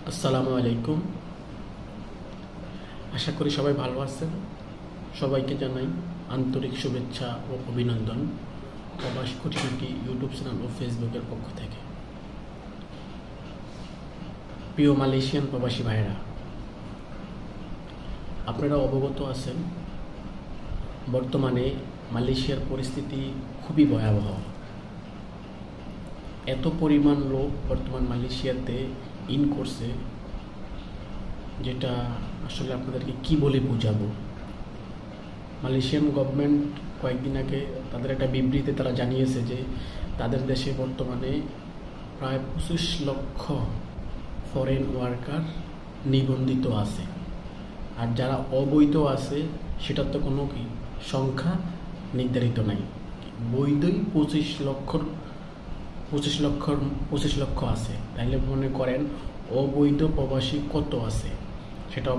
আসসালামু আলাইকুম। আশা করি সবাই ভালো আছেন। সবাইকে জানাই আন্তরিক শুভেচ্ছা ও অভিনন্দন প্রবাস খুঁটিনাটি ইউটিউব চ্যানেল ও ফেসবুকের পক্ষ থেকে। প্রিয় মালয়েশিয়ান প্রবাসী ভাইরা, আপনারা অবগত আছেন বর্তমানে মালয়েশিয়ার পরিস্থিতি খুবই ভয়াবহ। এত পরিমাণ লোক বর্তমান মালয়েশিয়াতে ইন করছে, যেটা আসলে আপনাদেরকে কি বলে বোঝাবো। মালয়েশিয়ান গভর্নমেন্ট কয়েকদিন আগে তাদের একটা বিবৃতিতে তারা জানিয়েছে যে তাদের দেশে বর্তমানে প্রায় 25 লক্ষ ফরেন ওয়ার্কার নিবন্ধিত আছে, আর যারা অবৈধ আছে সেটার তো কোনো সংখ্যা নির্ধারিত নাই। বৈধই 25 লক্ষ আছে। তাইলে মনে করেন অবৈধ প্রবাসী কত আছে, সেটা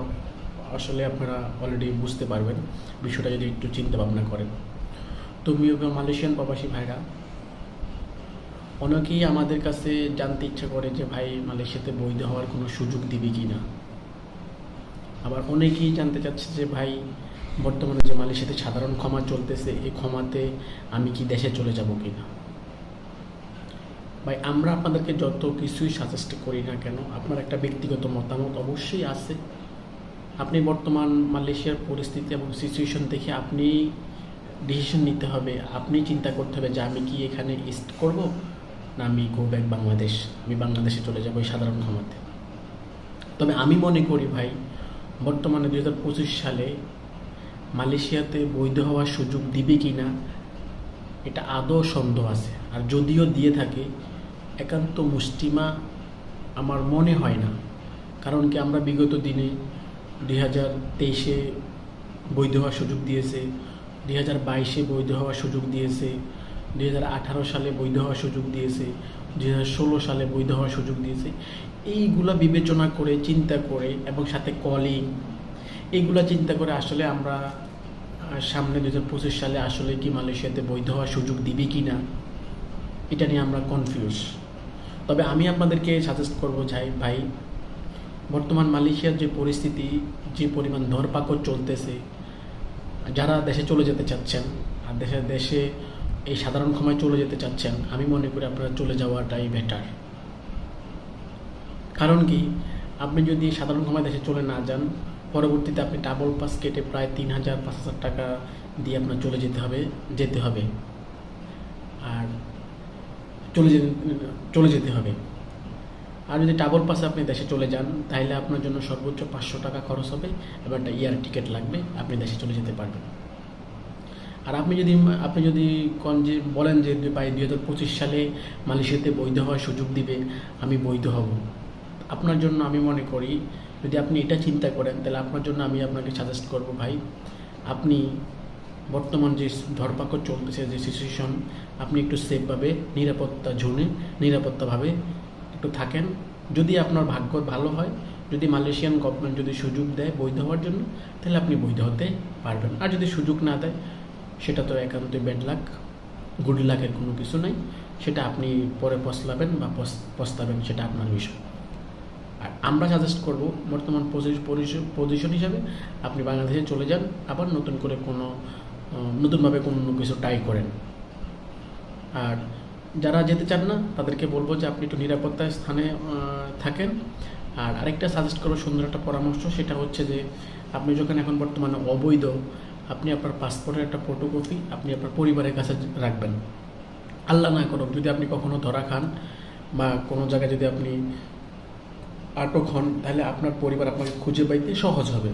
আসলে আপনারা অলরেডি বুঝতে পারবেন বিষয়টা যদি একটু চিন্তা ভাবনা করেন। তো মালয়েশিয়ান প্রবাসী ভাইরা, অনেকেই আমাদের কাছে জানতে ইচ্ছা করে যে ভাই মালয়েশিয়াতে বৈধ হওয়ার কোনো সুযোগ দিবে কি না। আবার অনেকেই জানতে চাচ্ছে যে ভাই বর্তমানে যে মালয়েশিয়াতে সাধারণ ক্ষমা চলতেছে, এই ক্ষমাতে আমি কি দেশে চলে যাব কি না। ভাই আমরা আপনাদেরকে যত কিছুই সাজেস্ট করি না কেন, আপনার একটা ব্যক্তিগত মতামত অবশ্যই আছে। আপনি বর্তমান মালয়েশিয়ার পরিস্থিতি এবং সিচুয়েশন দেখে আপনি ডিসিশন নিতে হবে, আপনি চিন্তা করতে হবে যে আমি কি এখানে ইস্ট করব না আমি গো ব্যাক বাংলাদেশ, আমি বাংলাদেশে চলে যাবো এই সাধারণ ক্ষমতাতে। তবে আমি মনে করি ভাই বর্তমানে 2025 সালে মালয়েশিয়াতে বৈধ হওয়ার সুযোগ দিবে কি না এটা আদৌ সন্দেহ আছে। আর যদিও দিয়ে থাকে একান্ত মুষ্টিমা আমার মনে হয় না। কারণ কি, আমরা বিগত দিনে 2023-এ বৈধ হওয়ার সুযোগ দিয়েছে, 2022-এ বৈধ হওয়ার সুযোগ দিয়েছে, 2018 সালে বৈধ হওয়ার সুযোগ দিয়েছে, 2016 সালে বৈধ হওয়ার সুযোগ দিয়েছে। এইগুলা বিবেচনা করে চিন্তা করে এবং সাথে কলিং এইগুলা চিন্তা করে আসলে আমরা সামনে 2025 সালে আসলে কি মালয়েশিয়াতে বৈধ হওয়ার সুযোগ দিবে কি না এটা নিয়ে আমরা কনফিউজ। তবে আমি আপনাদেরকে সাজেস্ট করবো ভাই বর্তমান মালয়েশিয়ার যে পরিস্থিতি, যে পরিমাণ ধরপাকড় চলতেছে, যারা দেশে চলে যেতে চাচ্ছেন আর দেশে এই সাধারণ ক্ষমায় চলে যেতে চাচ্ছেন, আমি মনে করি আপনারা চলে যাওয়াটাই বেটার। কারণ কি, আপনি যদি সাধারণ ক্ষমায় দেশে চলে না যান, পরবর্তীতে আপনি ডাবল পাস কেটে প্রায় 3000-5000 টাকা দিয়ে আপনার যেতে হবে আর চলে যেতে হবে। আর যদি ডাবল পাসে আপনি দেশে চলে যান তাহলে আপনার জন্য সর্বোচ্চ 500 টাকা খরচ হবে এবং একটা ইয়ার টিকিট লাগবে, আপনি দেশে চলে যেতে পারবেন। আর আপনি যদি বলেন যে ভাই 2025 সালে মালয়েশিয়াতে বৈধ হওয়ার সুযোগ দিবে, আমি বৈধ হব, আপনার জন্য আমি মনে করি যদি আপনি এটা চিন্তা করেন তাহলে আপনার জন্য আমি আপনাকে সাজেস্ট করব ভাই আপনি বর্তমান যে ধরপাকড় চলতেছে, যে সিচুয়েশন, আপনি একটু সেফভাবে নিরাপত্তাভাবে একটু থাকেন। যদি আপনার ভাগ্য ভালো হয়, যদি মালয়েশিয়ান গভর্নমেন্ট যদি সুযোগ দেয় বৈধ হওয়ার জন্য, তাহলে আপনি বৈধ হতে পারবেন। আর যদি সুযোগ না দেয় সেটা তো একান্তই ব্যাড লাক, গুড লাকের কোনো কিছু নাই। সেটা আপনি পরে পস্তাবেন, সেটা আপনার বিষয়। আর আমরা সাজেস্ট করব বর্তমান পজিশন হিসাবে আপনি বাংলাদেশে চলে যান, আবার নতুনভাবে কোনো কিছু ট্রাই করেন। আর যারা যেতে চান না তাদেরকে বলবো যে আপনি একটু নিরাপত্তার স্থানে থাকেন। আর আরেকটা সাজেস্ট করবো, সুন্দর একটা পরামর্শ, সেটা হচ্ছে যে আপনি যখন এখন বর্তমানে অবৈধ, আপনি আপনার পাসপোর্টের একটা ফটোকপি আপনি আপনার পরিবারের কাছে রাখবেন। আল্লাহ না করুক যদি আপনি কখনো ধরা খান বা কোনো জায়গায় যদি আপনি আটক হন, তাহলে আপনার পরিবার আপনাকে খুঁজে পাইতে সহজ হবে।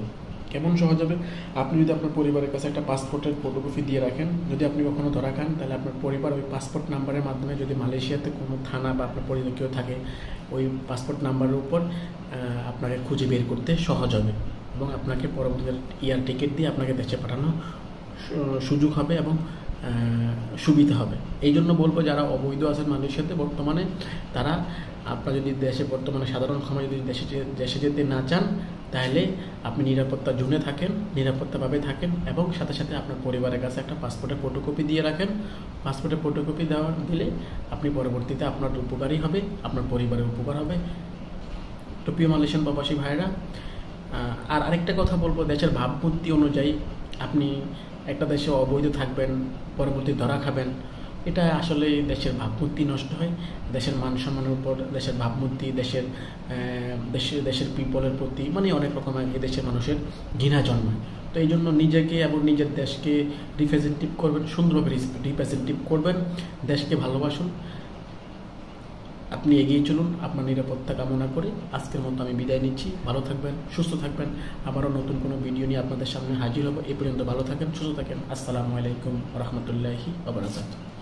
কেমন সহজ হবে? আপনি যদি আপনার পরিবারের কাছে একটা পাসপোর্টের ফটোকপি দিয়ে রাখেন, যদি আপনি কখনো ধরা খান তাহলে আপনার পরিবার ওই পাসপোর্ট নাম্বারের মাধ্যমে, যদি মালয়েশিয়াতে কোনো থানা বা আপনার পরিবার কেউ থাকে, ওই পাসপোর্ট নাম্বারের উপর আপনাকে খুঁজে বের করতে সহজ হবে এবং আপনাকে পরবর্তীতে ইয়ার টিকিট দিয়ে আপনাকে দেশে পাঠানো সুযোগ হবে এবং সুবিধা হবে। এই জন্য বলবো যারা অবৈধ আছেন মালয়েশিয়াতে বর্তমানে, তারা আপনারা যদি দেশে বর্তমানে সাধারণ ক্ষমা যদি দেশে যেতে না চান, তাহলে আপনি নিরাপত্তা জোনে থাকেন, নিরাপত্তাভাবে থাকেন এবং সাথে সাথে আপনার পরিবারের কাছে একটা পাসপোর্টের ফটোকপি দিয়ে রাখেন। পাসপোর্টের ফটোকপি দিলে আপনি পরবর্তীতে আপনার উপকারই হবে, আপনার পরিবারের উপকার হবে। তো প্রিয় মালয়েশিয়ান প্রবাসী ভাইরা, আর আরেকটা কথা বলবো, দেশের ভাবমূর্তি অনুযায়ী আপনি একটা দেশে অবৈধ থাকবেন, পরবর্তী ধরা খাবেন, এটা আসলে দেশের ভাবমূর্তি নষ্ট হয়। দেশের মান সম্মানের উপর দেশের ভাবমূর্তি, দেশের পিপলের প্রতি মানে অনেক রকমের এই দেশের মানুষের ঘৃণা জন্মায়। তো এই জন্য নিজেকে এবং নিজের দেশকে রিপ্রেজেন্টেটিভ করবেন, সুন্দরভাবে রিপ্রেজেন্টেটিভ করবেন, দেশকে ভালোবাসুন, আপনি এগিয়ে চলুন। আপনার নিরাপত্তা কামনা করে আজকের মতো আমি বিদায় নিচ্ছি। ভালো থাকবেন, সুস্থ থাকবেন। আবারও নতুন কোনো ভিডিও নিয়ে আপনাদের সামনে হাজির হব। এই পর্যন্ত ভালো থাকেন, সুস্থ থাকেন। আসসালামু আলাইকুম ওয়া রাহমাতুল্লাহি ওয়া বারাকাতুহু।